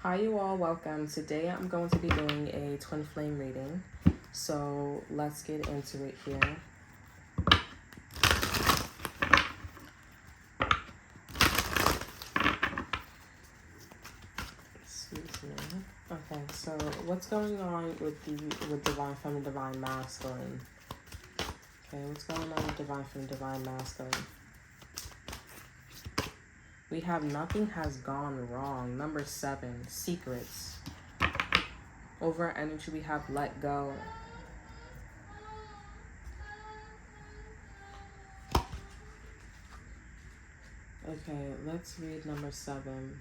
Hi, you all. Welcome. Today I'm going to be doing a twin flame reading. So let's get into it here. Excuse me. Okay, so what's going on with divine feminine, divine masculine? Okay, what's going on with divine feminine, divine masculine? We have nothing has gone wrong. Number 7, secrets. Over energy, we have let go. Okay, let's read number 7.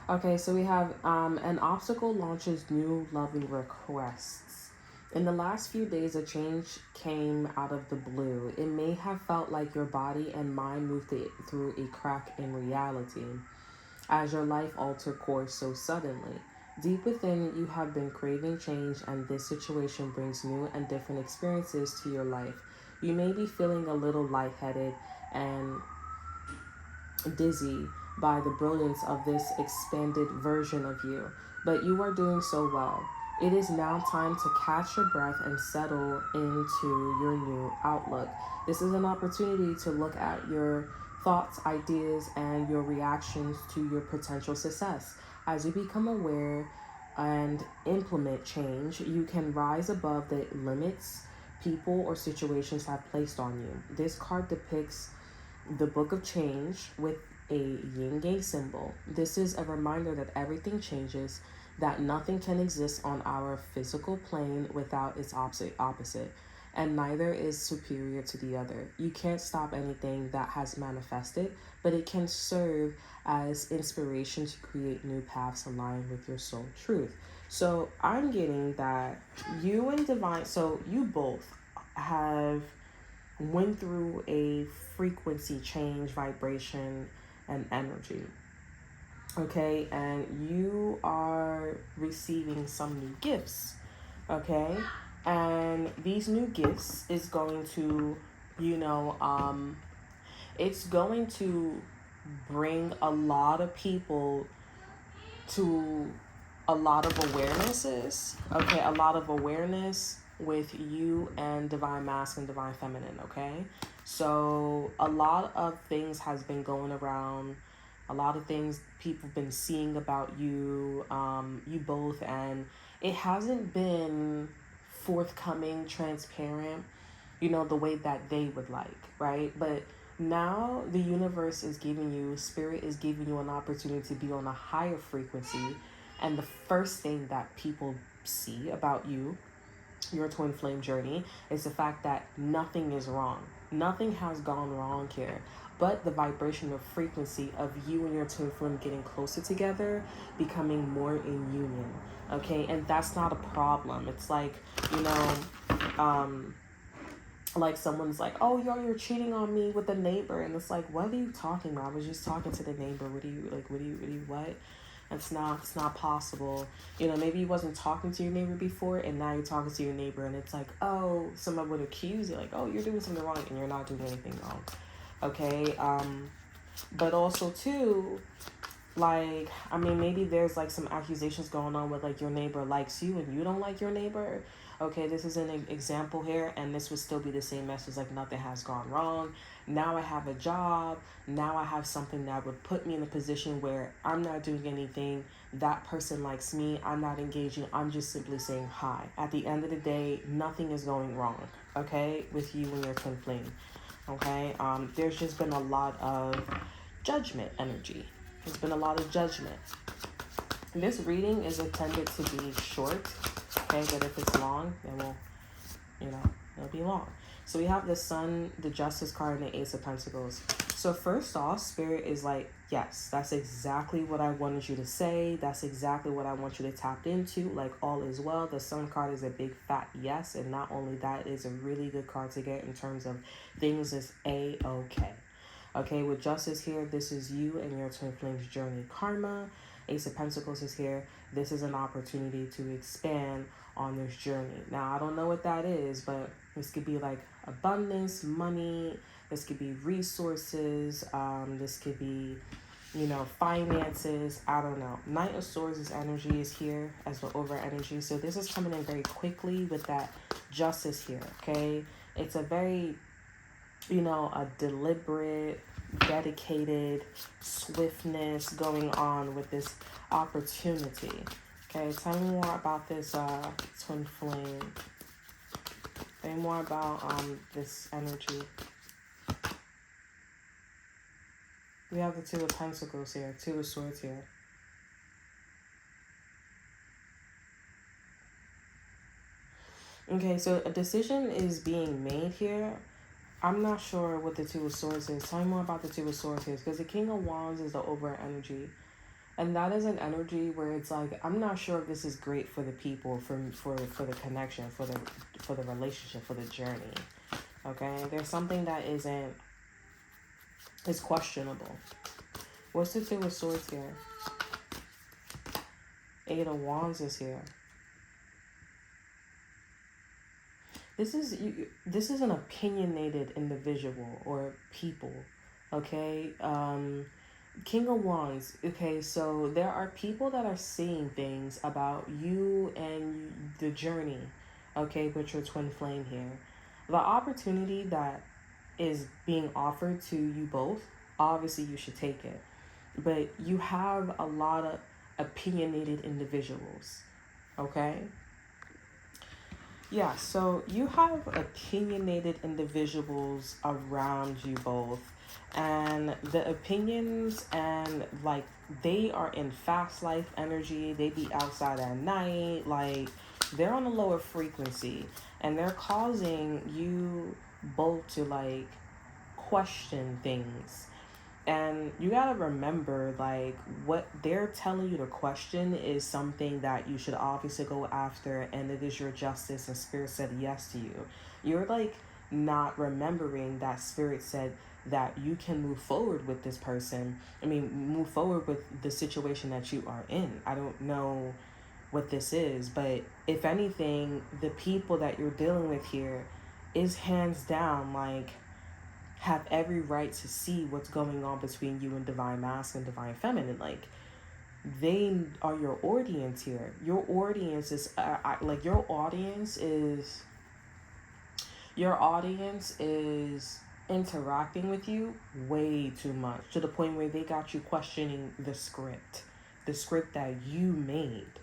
Okay, so we have an obstacle launches new loving requests. In the last few days, a change came out of the blue. It may have felt like your body and mind moved through a crack in reality as your life altered course so suddenly. Deep within, you have been craving change, and this situation brings new and different experiences to your life. You may be feeling a little lightheaded and dizzy by the brilliance of this expanded version of you, but you are doing so well. It is now time to catch your breath and settle into your new outlook. This is an opportunity to look at your thoughts, ideas, and your reactions to your potential success. As you become aware and implement change, you can rise above the limits people or situations have placed on you. This card depicts the book of change with a yin yang symbol. This is a reminder that everything changes, that nothing can exist on our physical plane without its opposite, and neither is superior to the other. You can't stop anything that has manifested, but it can serve as inspiration to create new paths aligned with your soul truth. So I'm getting that you and divine, so you both have went through a frequency change, vibration, and energy. Okay, and you are receiving some new gifts. Okay, and these new gifts is going to, it's going to bring a lot of people to a lot of awarenesses. Okay, a lot of awareness with you and divine masculine, divine feminine. Okay, so a lot of things has been going around, a lot of things people been seeing about you, you both, and it hasn't been forthcoming, transparent, the way that they would like, right? But now the universe is giving you, spirit is giving you an opportunity to be on a higher frequency. And the first thing that people see about you, your twin flame journey, is the fact that nothing is wrong. Nothing has gone wrong here, but the vibrational frequency of you and your twin flame getting closer together, becoming more in union. Okay, and that's not a problem. It's like, like someone's like, oh, you're cheating on me with the neighbor, and it's like, what are you talking about? I was just talking to the neighbor. What It's not possible. Maybe you wasn't talking to your neighbor before, and now you're talking to your neighbor, and it's like, oh, someone would accuse you, like, oh, you're doing something wrong, and you're not doing anything wrong. Okay, but also too, like, I mean, maybe there's like some accusations going on with like your neighbor likes you and you don't like your neighbor. Okay, this is an example here, and this would still be the same message, like nothing has gone wrong. Now I have a job. Now I have something that would put me in a position where I'm not doing anything. That person likes me. I'm not engaging. I'm just simply saying hi. At the end of the day, nothing is going wrong, okay, with you and your twin flame. Okay, there's just been a lot of judgment energy. There's been a lot of judgment. This reading is intended to be short, okay, but if it's long, then it'll be long. So we have the Sun, the Justice card, and the Ace of Pentacles. So first off, Spirit is like, yes, that's exactly what I wanted you to say. That's exactly what I want you to tap into. Like, all is well. The Sun card is a big fat yes, and not only that, is a really good card to get in terms of things is A-okay. Okay, with Justice here, this is you and your twin flame's journey karma. Ace of Pentacles is here. This is an opportunity to expand on this journey. Now, I don't know what that is, but this could be like abundance, money. This could be resources. This could be, you know, finances. I don't know. Knight of Swords' energy is here as the over energy. So this is coming in very quickly with that justice here, okay? It's a very, you know, a deliberate, dedicated swiftness going on with this opportunity. Okay, tell me more about this twin flame. Tell me more about this energy. We have the Two of Pentacles here, Two of Swords here. Okay, so a decision is being made here. I'm not sure what the Two of Swords is. Tell me more about the Two of Swords here, because the King of Wands is the over energy. And that is an energy where it's like, I'm not sure if this is great for the people, for the connection, for the relationship, for the journey. Okay? There's something that is questionable. What's the Two of Swords here? Eight of Wands is here. This is an opinionated individual or people, okay? King of Wands, okay, so there are people that are saying things about you and the journey, okay, with your twin flame here. The opportunity that is being offered to you both, obviously you should take it. But you have a lot of opinionated individuals, okay? Yeah, so you have opinionated individuals around you both, and the opinions and like they are in fast life energy. They be outside at night, like they're on a lower frequency, and they're causing you both to like question things. And you gotta remember, like, what they're telling you to question is something that you should obviously go after, and it is your justice, and Spirit said yes to you. You're, like, not remembering that Spirit said that you can move forward with this person. I mean, move forward with the situation that you are in. I don't know what this is, but if anything, the people that you're dealing with here is hands down, like, have every right to see what's going on between you and Divine Masculine, Divine Feminine. Like, they are your audience here. Your audience is your audience is interacting with you way too much, to the point where they got you questioning the script that you made.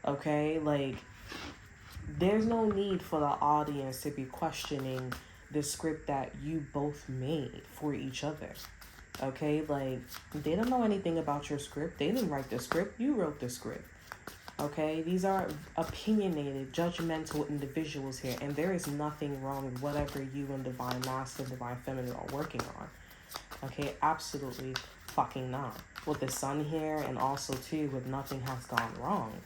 Okay, like, there's no need for the audience to be questioning the script that you both made for each other. Okay, like, they don't know anything about your script. They didn't write the script. You wrote the script. Okay, these are opinionated, judgmental individuals here, and there is nothing wrong with whatever you and Divine Masculine, Divine Feminine are working on. Okay, absolutely fucking not. With the Sun here, and also too with nothing has gone wrong.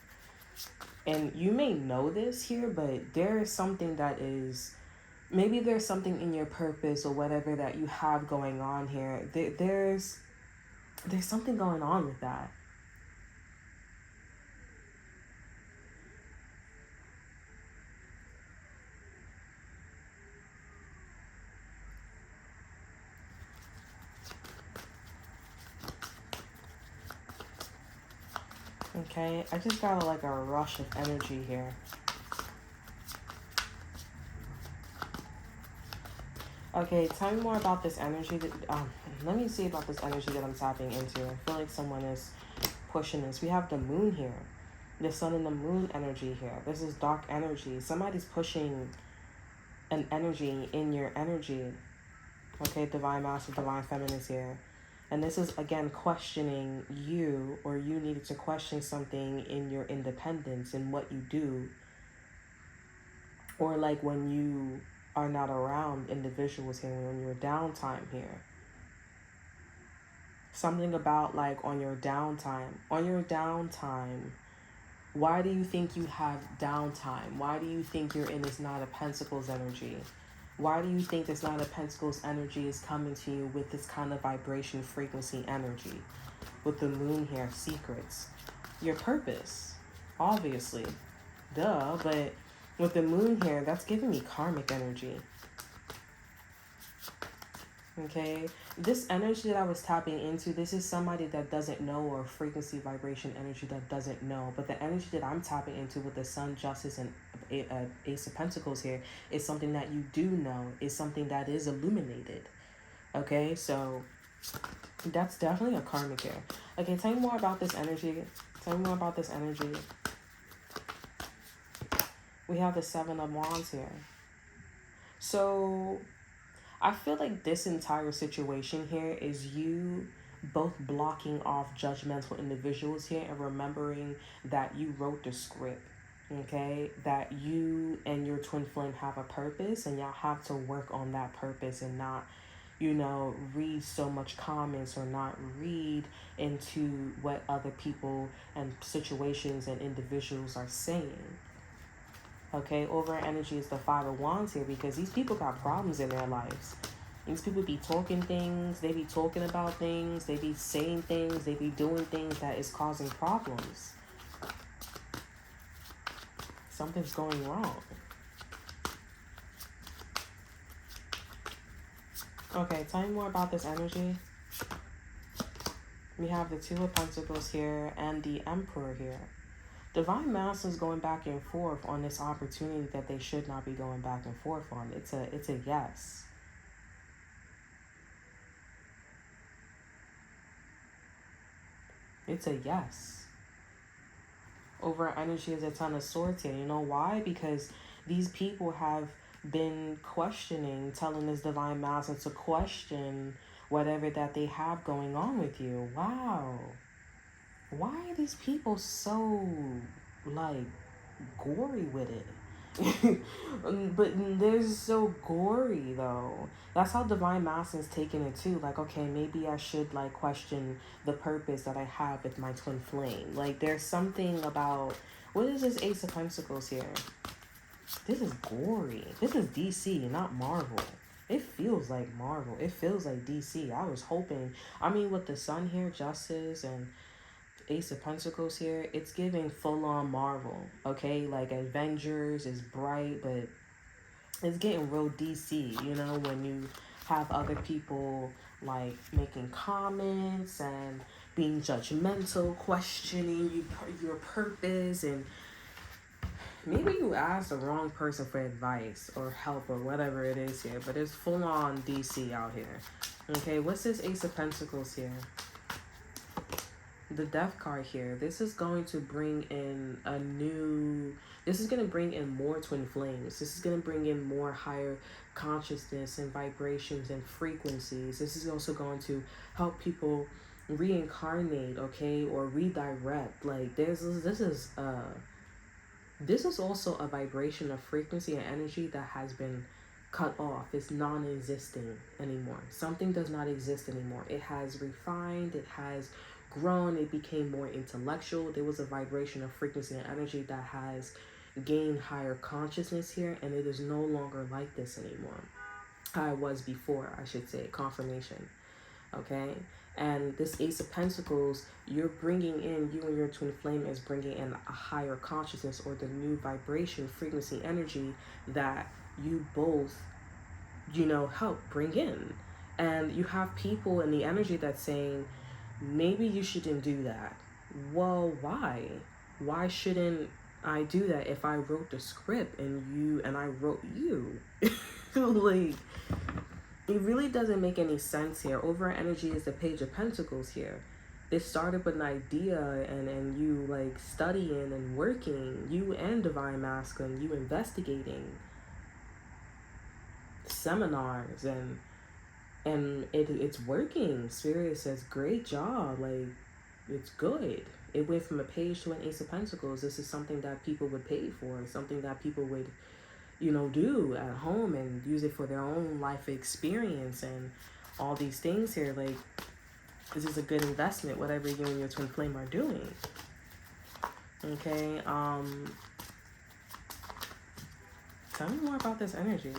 And you may know this here, but there is something that is, maybe there's something in your purpose or whatever that you have going on here. There's something going on with that. Okay, I just got like a rush of energy here. Okay, tell me more about this energy that, let me see about this energy that I'm tapping into. I feel like someone is pushing this. We have the moon here. The sun and the moon energy here. This is dark energy. Somebody's pushing an energy in your energy. Okay, Divine Master, Divine Feminine is here. And this is, again, questioning you, or you needed to question something in your independence and what you do. Or like when you are not around individuals here, when you're downtime here. Something about like on your downtime. Why do you think you have downtime? Why do you think you're in this Knight of Pentacles energy? Why do you think this Knight of Pentacles energy is coming to you with this kind of vibration, frequency, energy? With the moon here, secrets. Your purpose, obviously. Duh, but with the moon here, that's giving me karmic energy. Okay, this energy that I was tapping into, this is somebody that doesn't know, or frequency vibration energy that doesn't know. But the energy that I'm tapping into with the Sun, Justice, and Ace of Pentacles here is something that you do know, is something that is illuminated. Okay, so that's definitely a karmic here. Okay, tell me more about this energy. Tell me more about this energy. We have the Seven of Wands here. So I feel like this entire situation here is you both blocking off judgmental individuals here and remembering that you wrote the script. Okay, that you and your twin flame have a purpose, and y'all have to work on that purpose and not, read so much comments, or not read into what other people and situations and individuals are saying. Okay, over energy is the Five of Wands here, because these people got problems in their lives. These people be talking things, they be talking about things, they be saying things, they be doing things that is causing problems. Something's going wrong. Okay, tell me more about this energy. We have the Two of Pentacles here and the Emperor here. Divine Masculine is going back and forth on this opportunity that they should not be going back and forth on. It's a yes. It's a yes. Over energy is a Ton of Swords here. You know why? Because these people have been questioning, telling this Divine Masculine to question whatever that they have going on with you. Wow. Why are these people so, like, gory with it? But they're so gory though. That's how Divine Masculine's taking it too. Like, okay, maybe I should like question the purpose that I have with my twin flame. Like, there's something about, what is this Ace of Pentacles here? This is gory. This is DC, not Marvel. It feels like Marvel. It feels like DC. I was hoping, with the Sun here, Justice, and Ace of Pentacles here, it's giving full-on Marvel, okay? Like, Avengers is bright, but it's getting real DC, when you have other people, like, making comments and being judgmental, questioning your purpose, and maybe you asked the wrong person for advice or help or whatever it is here, but it's full-on DC out here. Okay, what's this Ace of Pentacles here? The Death card here, this is going to bring in this is going to bring in more twin flames. This is going to bring in more higher consciousness and vibrations and frequencies. This is also going to help people reincarnate, okay, or redirect. Like, this is also a vibration of frequency and energy that has been cut off. It's non-existing anymore. Something does not exist anymore. It has refined, it has grown, it became more intellectual. There was a vibration of frequency and energy that has gained higher consciousness here, and it is no longer like this anymore. How it was before, I should say. Confirmation. Okay? And this Ace of Pentacles, you're bringing in, you and your twin flame is bringing in a higher consciousness, or the new vibration, frequency, energy that you both, help bring in. And you have people in the energy that's saying, maybe you shouldn't do that. Well, why? Why shouldn't I do that if I wrote the script and I wrote you? Like, it really doesn't make any sense here. Over energy is the Page of Pentacles here. It started with an idea, and you like studying and working, you and Divine Masculine, you investigating seminars, and it's working. Spirit says, great job, like, it's good. It went from a Page to an Ace of Pentacles. This is something that people would pay for, something that people would, do at home and use it for their own life experience and all these things here. Like, this is a good investment, whatever you and your twin flame are doing. Okay, tell me more about this energy.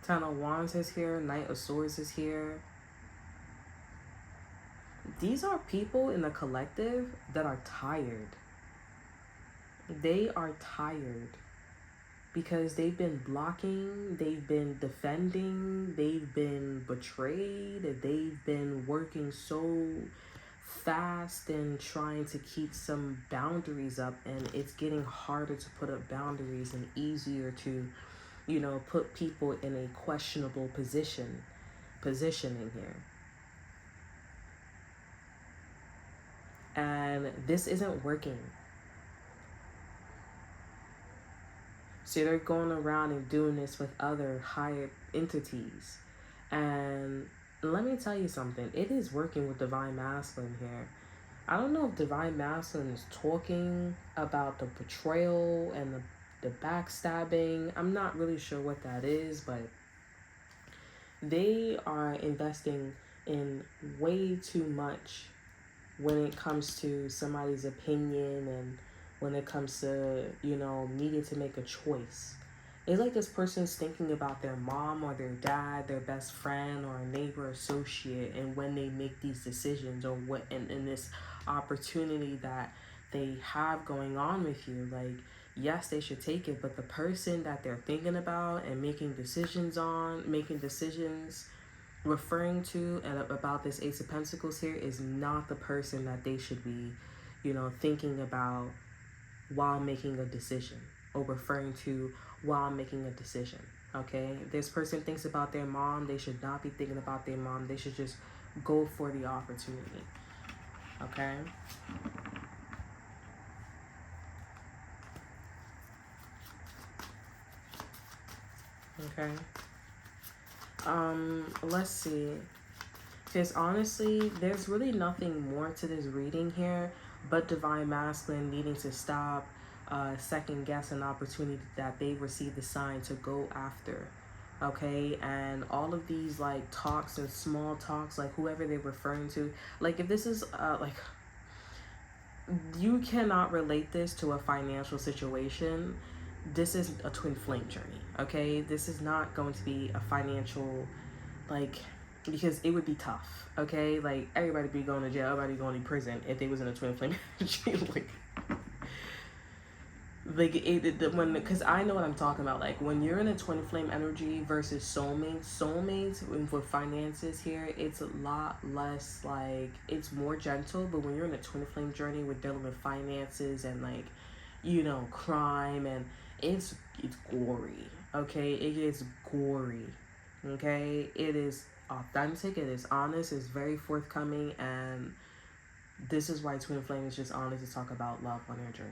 Ten of Wands is here. Knight of Swords is here. these are people in the collective that are tired. They are tired because they've been blocking, they've been defending, they've been betrayed, they've been working so fast and trying to keep some boundaries up, and it's getting harder to put up boundaries and easier to, you know, put people in a questionable positioning here. And this isn't working. So they're going around and doing this with other higher entities. And let me tell you something. It is working with Divine Masculine here. I don't know if Divine Masculine is talking about the betrayal and the backstabbing. I'm not really sure what that is, but they are investing in way too much when it comes to somebody's opinion and when it comes to, you know, needing to make a choice. It's like this person's thinking about their mom or their dad, their best friend or a neighbor associate, and when they make these decisions or what in this opportunity that they have going on with you, like, yes, they should take it, but the person that they're thinking about and making decisions, referring to and about this Ace of Pentacles here is not the person that they should be, you know, thinking about while making a decision or referring to while making a decision. Okay, if this person thinks about their mom, they should not be thinking about their mom. They should just go for the opportunity. Okay. Okay. Let's see. Because honestly, there's really nothing more to this reading here but Divine Masculine needing to stop, second guess an opportunity that they received the sign to go after. Okay, and all of these like talks and small talks, like whoever they're referring to, like if this is like, you cannot relate this to a financial situation. This is a twin flame journey. Okay, this is not going to be a financial, like, because it would be tough. Okay, like everybody be going to jail, everybody going to prison if they was in a twin flame energy. When, because I know what I'm talking about. Like when you're in a twin flame energy versus soulmates with finances here, it's a lot less, like it's more gentle. But when you're in a twin flame journey with dealing with finances and like, you know, crime, and it's gory. Okay, it is gory. Okay, it is authentic, it is honest, it's very forthcoming, and this is why twin flame is just honest to talk about love on their journey.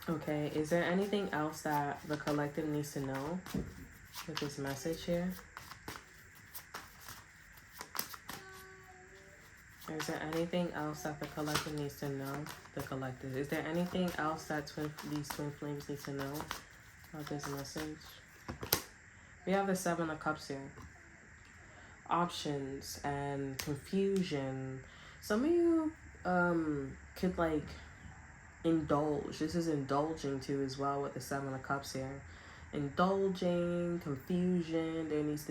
Okay, is there anything else that the collective needs to know with this message here? Is there anything else that the collective needs to know? The collective. Is there anything else that these twin flames need to know about this message? We have the Seven of Cups here. Options and confusion. Some of you could like indulge. This is indulging too as well with the Seven of Cups here. Indulging, confusion. There needs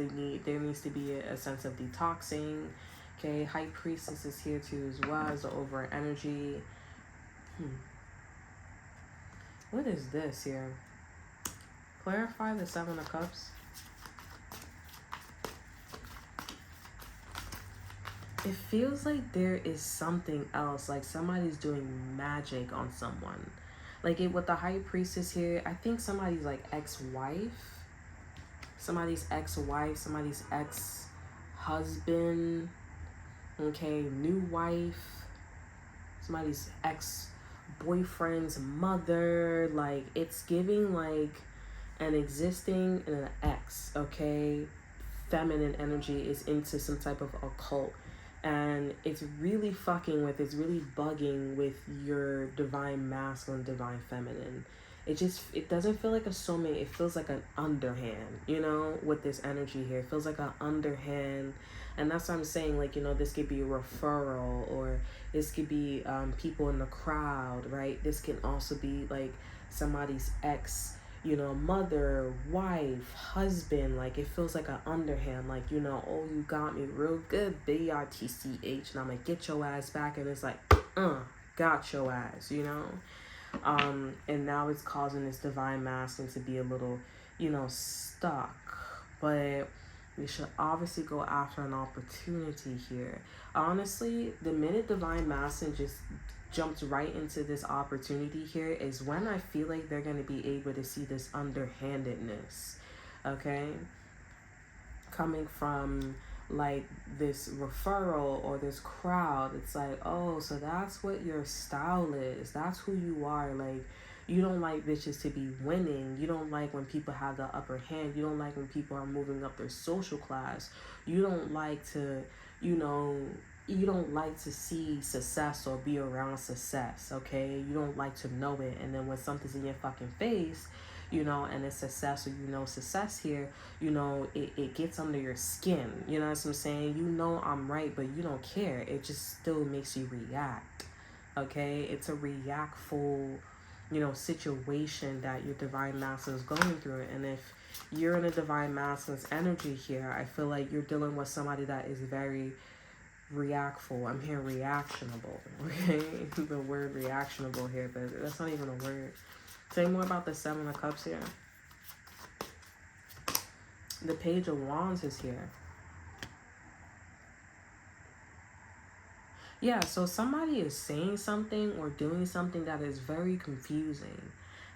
to be a sense of detoxing. Okay, High Priestess is here too as well as the over energy. What is this here? Clarify the Seven of Cups. It feels like there is something else, like somebody's doing magic on someone. Like it with the High Priestess here, I think somebody's like ex-wife. Somebody's ex-wife, somebody's ex-husband. Okay, new wife. Somebody's ex-boyfriend's mother. Like it's giving like an existing and an ex, okay? Feminine energy is into some type of occult. And it's really really bugging with your divine masculine, divine feminine. It doesn't feel like a soulmate. It feels like an underhand, you know, with this energy here. It feels like an underhand. And that's what I'm saying, like, you know, this could be a referral, or this could be people in the crowd, right? This can also be like somebody's ex, you know, mother, wife, husband. Like, it feels like an underhand, like, you know, oh, you got me real good, bitch, and I'm gonna get your ass back. And it's like, got your ass, you know. And now it's causing this divine masculine to be a little, you know, stuck. But we should obviously go after an opportunity here. Honestly, the minute divine masculine just jumps right into this opportunity here is when I feel like they're going to be able to see this underhandedness, okay, coming from like this referral or this crowd. It's like, oh, so that's what your style is, that's who you are. Like, you don't like bitches to be winning. You don't like when people have the upper hand. You don't like when people are moving up their social class. You don't like to, you know, you don't like to see success or be around success, okay? You don't like to know it. And then when something's in your fucking face, you know, and it's success, or you know success here, you know, it gets under your skin. You know what I'm saying? You know I'm right, but you don't care. It just still makes you react, okay? It's a reactful, you know, situation that your divine masculine is going through. And if you're in a divine masculine's energy here, I feel like you're dealing with somebody that is very reactful. I'm here reactionable, okay? The word reactionable here, but that's not even a word. Say more about the Seven of Cups here. The Page of Wands is here. Yeah, so somebody is saying something or doing something that is very confusing.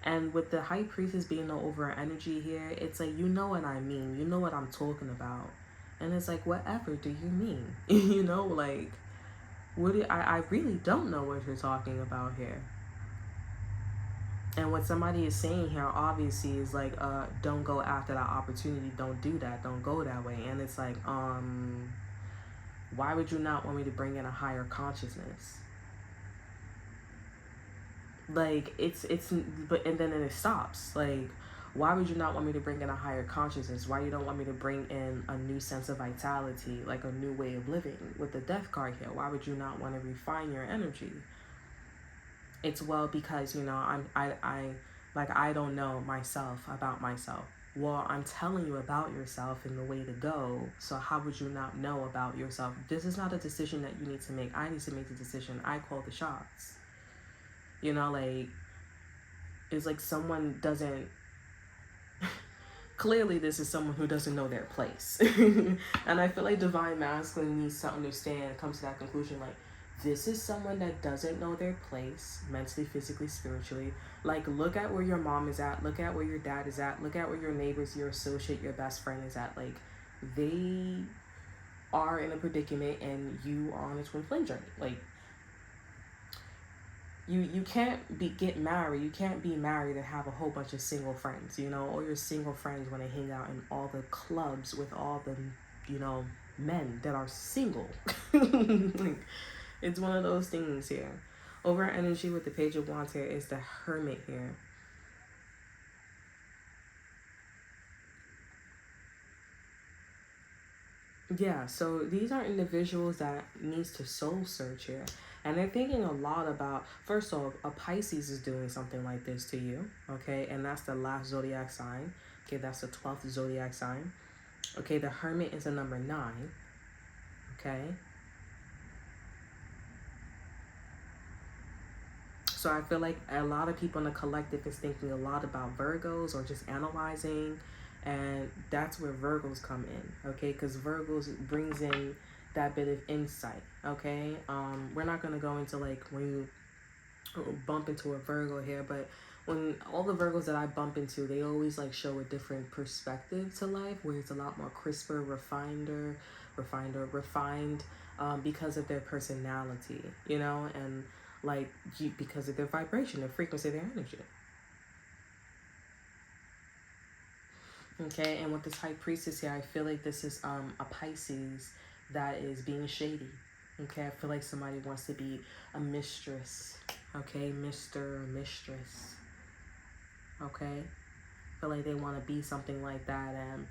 And with the High Priestess being the over energy here, it's like, you know what I mean. You know what I'm talking about. And it's like, whatever do you mean? You know, like, I really don't know what you're talking about here. And what somebody is saying here, obviously, is like, don't go after that opportunity. Don't do that. Don't go that way. And it's like, why would you not want me to bring in a higher consciousness? Like, but, and then it stops. Like, why would you not want me to bring in a higher consciousness? Why you don't want me to bring in a new sense of vitality, like a new way of living? With the Death card here, why would you not want to refine your energy? It's, well, because, you know, I don't know myself about myself. Well, I'm telling you about yourself and the way to go. So how would you not know about yourself? This is not a decision that you need to make. I need to make the decision. I call the shots. You know, like, it's like someone doesn't... Clearly, this is someone who doesn't know their place. And I feel like divine masculine needs to understand, come to that conclusion, like, this is someone that doesn't know their place, mentally, physically, spiritually. Like, look at where your mom is at. Look at where your dad is at. Look at where your neighbors, your associate, your best friend is at. Like, they are in a predicament and you are on a twin flame journey. Like, you can't get married. You can't be married and have a whole bunch of single friends. You know, all your single friends want to hang out in all the clubs with all the, you know, men that are single. Like, it's one of those things here. Over energy with the Page of Wands here is the Hermit here. Yeah, so these are individuals that needs to soul search here. And they're thinking a lot about, first off, a Pisces is doing something like this to you, okay? And that's the last zodiac sign. Okay, that's the 12th zodiac sign. Okay, the Hermit is the number 9, okay? So I feel like a lot of people in the collective is thinking a lot about Virgos or just analyzing, and that's where Virgos come in, okay? Because Virgos brings in that bit of insight, okay? We're not going to go into, like, when you bump into a Virgo here, but when all the Virgos that I bump into, they always, like, show a different perspective to life, where it's a lot more crisper, refined, because of their personality, you know, and like, because of their vibration, their frequency, their energy. Okay, and with this High Priestess here, I feel like this is a Pisces that is being shady. Okay, I feel like somebody wants to be a mistress. Okay, Mr. or Mistress. Okay, I feel like they want to be something like that, and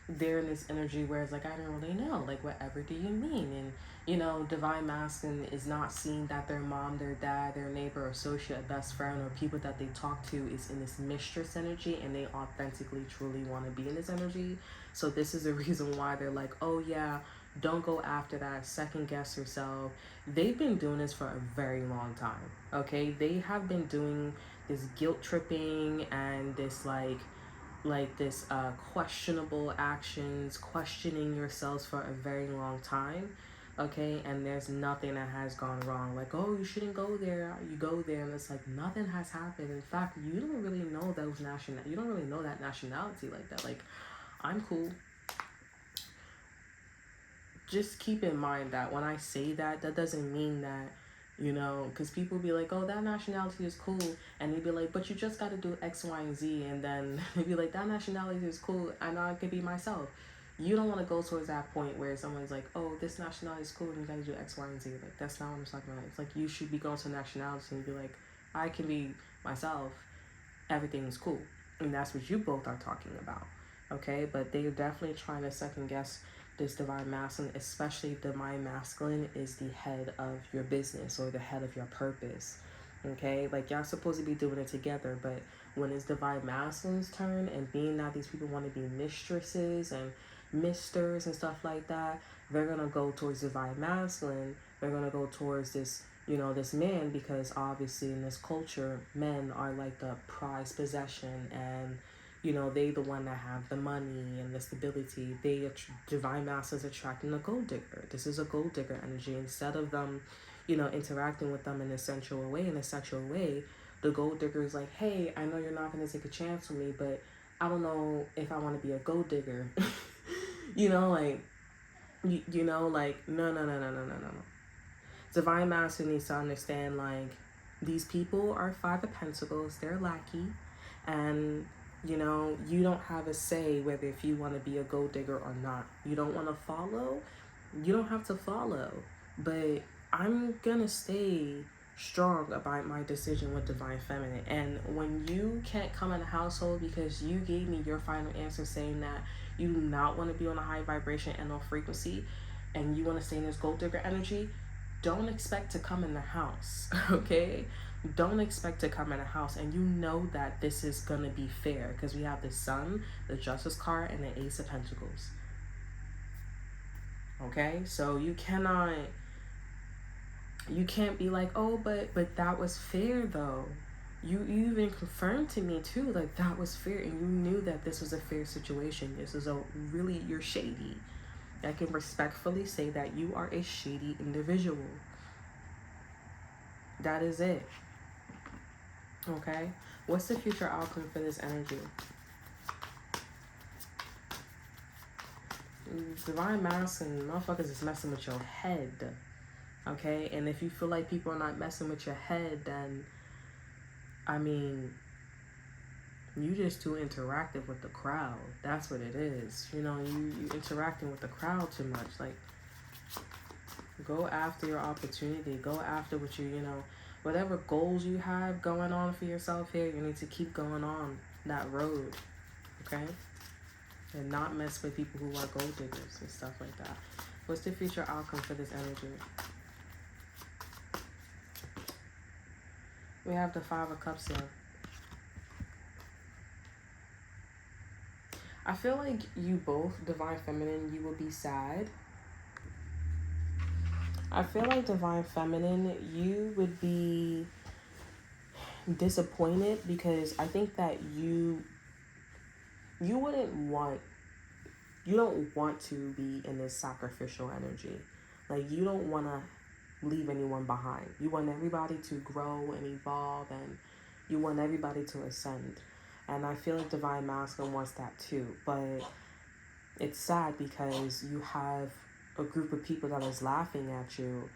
they're in this energy where it's like, I don't really know, like, whatever do you mean? And you know, divine masculine is not seeing that their mom, their dad, their neighbor, associate, best friend, or people that they talk to is in this mistress energy, and they authentically truly want to be in this energy. So this is the reason why they're like, oh yeah, don't go after that, second guess yourself. They've been doing this for a very long time. Okay, they have been doing this guilt tripping and this this questionable actions, questioning yourselves for a very long time. Okay, and there's nothing that has gone wrong. Like, oh, you shouldn't go there. You go there, and it's like nothing has happened. In fact, you don't really know those you don't really know that nationality like that. Like, I'm cool. Just keep in mind that when I say that, that doesn't mean that, you know, because people be like, oh, that nationality is cool. And they'd be like, but you just got to do X, Y, and Z. And then they'd be like, that nationality is cool. I know I could be myself. You don't want to go towards that point where someone's like, oh, this nationality is cool and you got to do X, Y, and Z. Like, that's not what I'm talking about. It's like you should be going to nationality and be like, I can be myself. Everything is cool. And that's what you both are talking about. Okay? But they're definitely trying to second guess this divine masculine, especially if divine masculine is the head of your business or the head of your purpose. Okay, like y'all supposed to be doing it together, but when it's divine masculine's turn, and being that these people want to be mistresses and misters and stuff like that, they're gonna go towards divine masculine. They're gonna go towards this, you know, this man, because obviously in this culture, men are like the prized possession, and you know, they the one that have the money and the stability. Divine masters attracting a gold digger. This is a gold digger energy. Instead of them, you know, interacting with them in a sensual way, the gold digger is like, hey, I know you're not gonna take a chance with me, but I don't know if I want to be a gold digger. You know, like, you know, like, no. Divine master needs to understand, like, these people are Five of Pentacles. They're lackey, and you know, you don't have a say whether if you want to be a gold digger or not. You don't want to follow, you don't have to follow. But I'm gonna stay strong about my decision with divine feminine. And when you can't come in a household because you gave me your final answer saying that you do not want to be on a high vibration and low frequency, and you want to stay in this gold digger energy, don't expect to come in the house. Okay, don't expect to come in a house, and you know that this is gonna be fair because we have the Sun, the Justice card, and the Ace of Pentacles. Okay, so you can't be like, oh, but that was fair though. You even confirmed to me too, like that was fair, and you knew that this was a fair situation. This is you're shady. I can respectfully say that you are a shady individual. That is it. Okay? What's the future outcome for this energy? Divine masculine motherfuckers is messing with your head. Okay? And if you feel like people are not messing with your head, then, I mean, you just too interactive with the crowd. That's what it is. You know, you interacting with the crowd too much. Like, go after your opportunity. Go after what you know, whatever goals you have going on for yourself here, you need to keep going on that road. Okay? And not mess with people who are gold diggers and stuff like that. What's the future outcome for this energy? We have the Five of Cups here. I feel like you both, divine feminine, you will be sad. I feel like divine feminine, you would be disappointed because I think that you don't want to be in this sacrificial energy. Like, you don't want to leave anyone behind. You want everybody to grow and evolve, and you want everybody to ascend. And I feel like divine masculine wants that too. But it's sad because you have a group of people that is laughing at you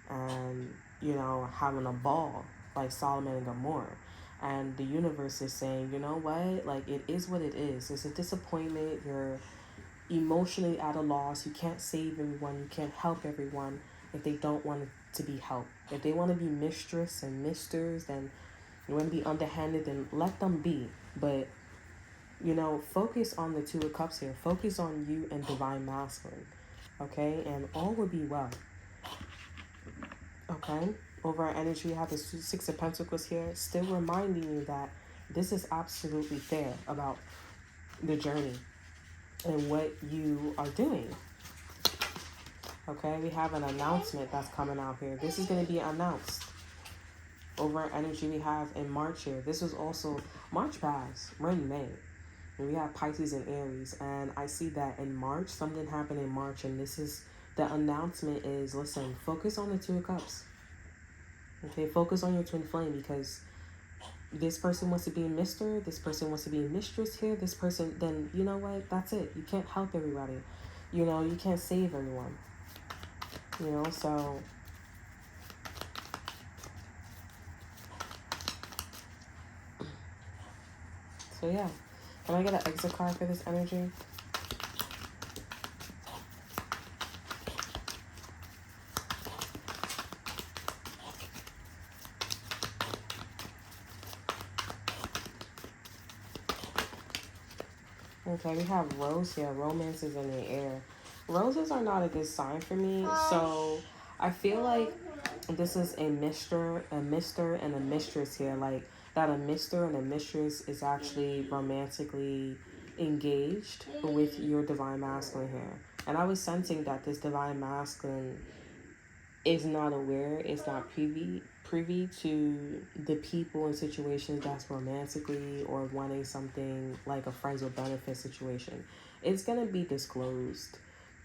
and, you know, having a ball like Solomon and Gomorrah. And the universe is saying, you know what? Like, it is what it is. It's a disappointment. You're emotionally at a loss. You can't save everyone. You can't help everyone if they don't want to be helped. If they want to be mistress and misters, then you want to be underhanded, then let them be. But focus on the Two of Cups here. Focus on you and Divine Masculine, okay? And all will be well, okay? Over our energy, we have the Six of Pentacles here, still reminding you that this is absolutely fair about the journey and what you are doing, okay? We have an announcement that's coming out here. This is going to be announced. Over our energy, we have in March here. This was also March passed. We're in May. And we have Pisces and Aries. And I see that in March, something happened in March. And this is, the announcement is, listen, focus on the Two of Cups. Okay, focus on your twin flame, because this person wants to be a mister. This person wants to be a mistress here. This person, then you know what? That's it. You can't help everybody. You can't save everyone. So... So yeah, can I get an exit card for this energy? Okay, we have Rose here. Romance is in the air. Roses are not a good sign for me, so I feel like this is a mister, and a mistress here. Like that, a mister and a mistress is actually romantically engaged with your Divine Masculine here. And I was sensing that this Divine Masculine is not aware, is not privy to the people and situations that's romantically or wanting something like a friends with benefit situation. It's going to be disclosed,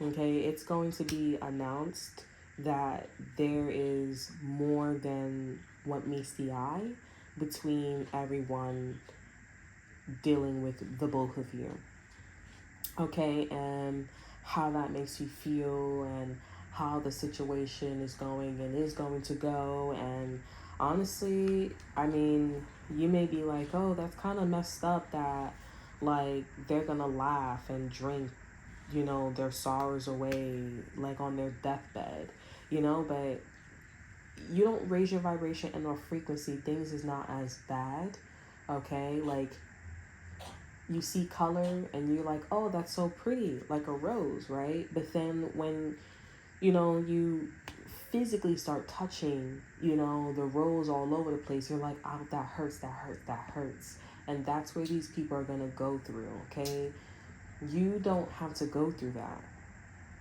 okay? It's going to be announced that there is more than what meets the eye between everyone dealing with the both of you, okay? And how that makes you feel, and how the situation is going and is going to go. And honestly, I mean, you may be like, oh, that's kind of messed up that like they're gonna laugh and drink, their sorrows away, like on their deathbed, but you don't raise your vibration and or frequency, things is not as bad, okay? Like, you see color and you're like, oh, that's so pretty, like a rose, right? But then when, you physically start touching, the rose all over the place, you're like, oh, that hurts, that hurts, that hurts. And that's where these people are going to go through, okay? You don't have to go through that.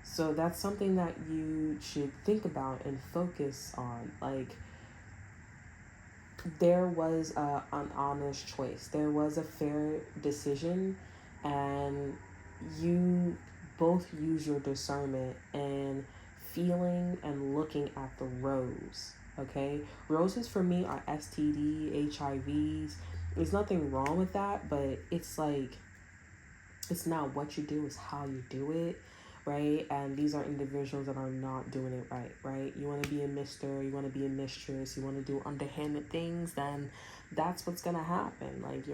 So that's something that you should think about and focus on. Like, there was an honest choice. There was a fair decision, and you both use your discernment and feeling and looking at the rose, okay? Roses for me are STD, HIVs. There's nothing wrong with that, but it's like, it's not what you do, it's how you do it, right? And these are individuals that are not doing it right? You want to be a mister, you want to be a mistress, you want to do underhanded things, then that's what's going to happen. Like,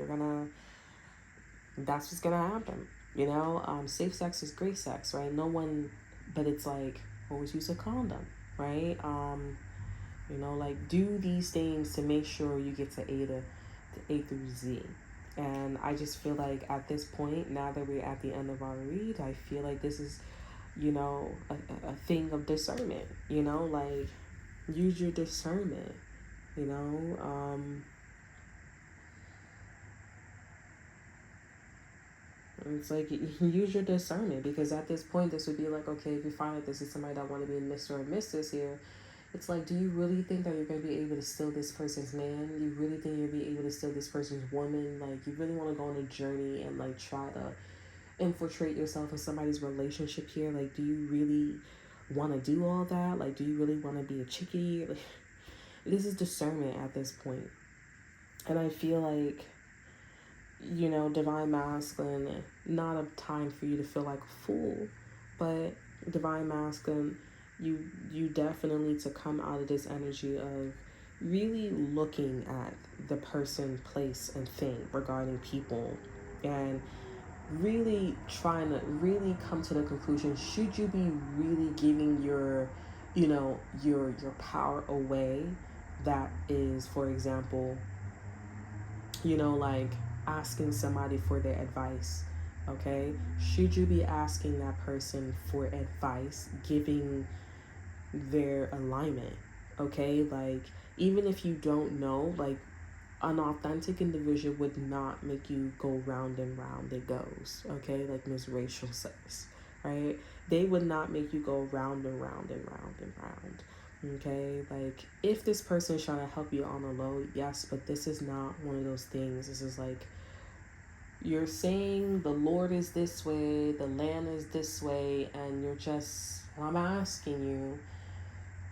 that's what's going to happen, safe sex is great sex, right? But it's like, always use a condom, right? Like, do these things to make sure you get to A through Z. And I just feel like at this point, now that we're at the end of our read, I feel like this is, a thing of discernment, like, use your discernment, it's like, use your discernment, because at this point, this would be like, okay, if you find that this is somebody that want to be a Mr. or Mrs. here, it's like, do you really think that you're going to be able to steal this person's man? You really think you'll be able to steal this person's woman? Like, you really want to go on a journey and, like, try to infiltrate yourself in somebody's relationship here? Like, do you really want to do all that? Like, do you really want to be a chickie? Like, this is discernment at this point. And I feel like, Divine Masculine, not a time for you to feel like a fool, but Divine Masculine, you definitely need to come out of this energy of really looking at the person, place, and thing regarding people, and really trying to really come to the conclusion, should you be really giving your power away? That is, for example, like, asking somebody for their advice, okay? Should you be asking that person for advice, giving their alignment, okay? Like, even if you don't know, like, an authentic individual would not make you go round and round it goes, okay? Like Miss Rachel says, right? They would not make you go round and round and round and round, okay? Like, if this person is trying to help you on the low, yes, but this is not one of those things. This is like, you're saying the Lord is this way, the land is this way, and you're just, I'm asking you,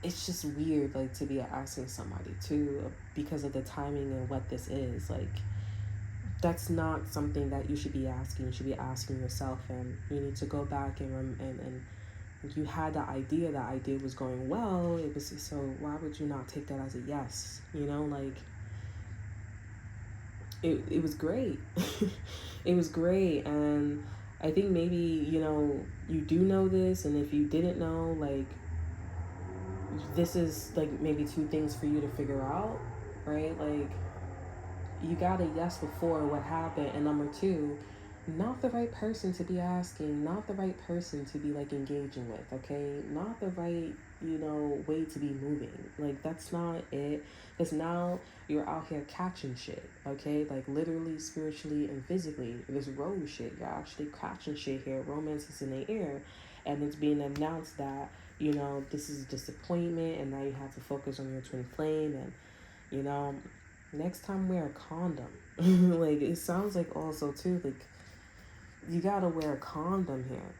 it's just weird, like, to be asking somebody too, because of the timing and what this is. Like, that's not something that you should be asking. You should be asking yourself, and you need to go back and you had the idea was going well. It was, so why would you not take that as a yes? You know, like, it was great. It was great. And I think maybe, you do know this, and if you didn't know, like, this is like maybe two things for you to figure out, right? Like, you got a yes before what happened, and number two, not the right person to be asking, not the right person to be like engaging with, okay? Not the right, way to be moving. Like, that's not it. Because now you're out here catching shit, okay? Like, literally, spiritually, and physically. This road shit, you're actually catching shit here. Romance is in the air, and it's being announced that, this is a disappointment, and now you have to focus on your twin flame, and, next time wear a condom. Like, it sounds like also too, like, you gotta wear a condom here,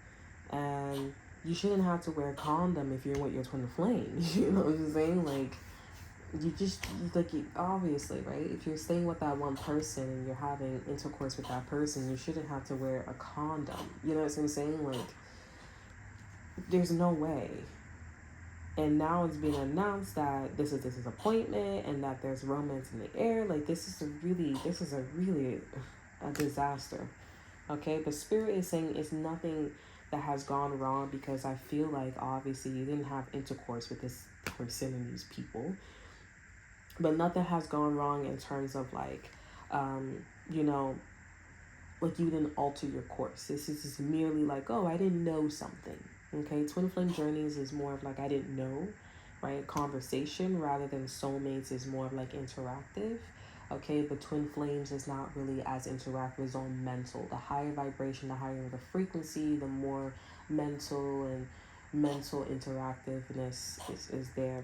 and you shouldn't have to wear a condom if you're with your twin flame. You know what I'm saying? Like, obviously, right? If you're staying with that one person and you're having intercourse with that person, you shouldn't have to wear a condom. You know what I'm saying? Like, there's no way. And now it's being announced that this is a disappointment and that there's romance in the air. Like, this is a really a disaster. Okay, but Spirit is saying it's nothing that has gone wrong, because I feel like obviously you didn't have intercourse with this person and these people. But nothing has gone wrong in terms of like, you know, like, you didn't alter your course. This is just merely like, oh, I didn't know something. Okay, twin flame journeys is more of like, I didn't know, right? Conversation, rather than soulmates is more of like interactive. Okay, but twin flames is not really as interactive, it's all mental. The higher vibration, the higher the frequency, the more mental and mental interactiveness is there,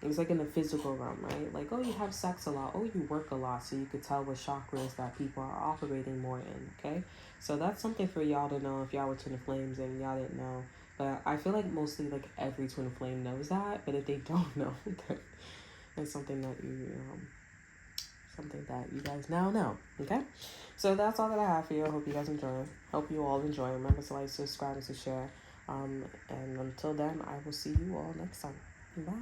it's like in the physical realm, right? Like, oh, you have sex a lot. Oh, you work a lot. So you could tell what chakras that people are operating more in, okay? So that's something for y'all to know if y'all were twin flames and y'all didn't know. But I feel like mostly, like, every twin flame knows that. But if they don't know, that's something that something that you guys now know, okay? So that's all that I have for you. I hope you guys enjoy. Hope you all enjoy. Remember to like, subscribe, and to share. And until then, I will see you all next time. Bye.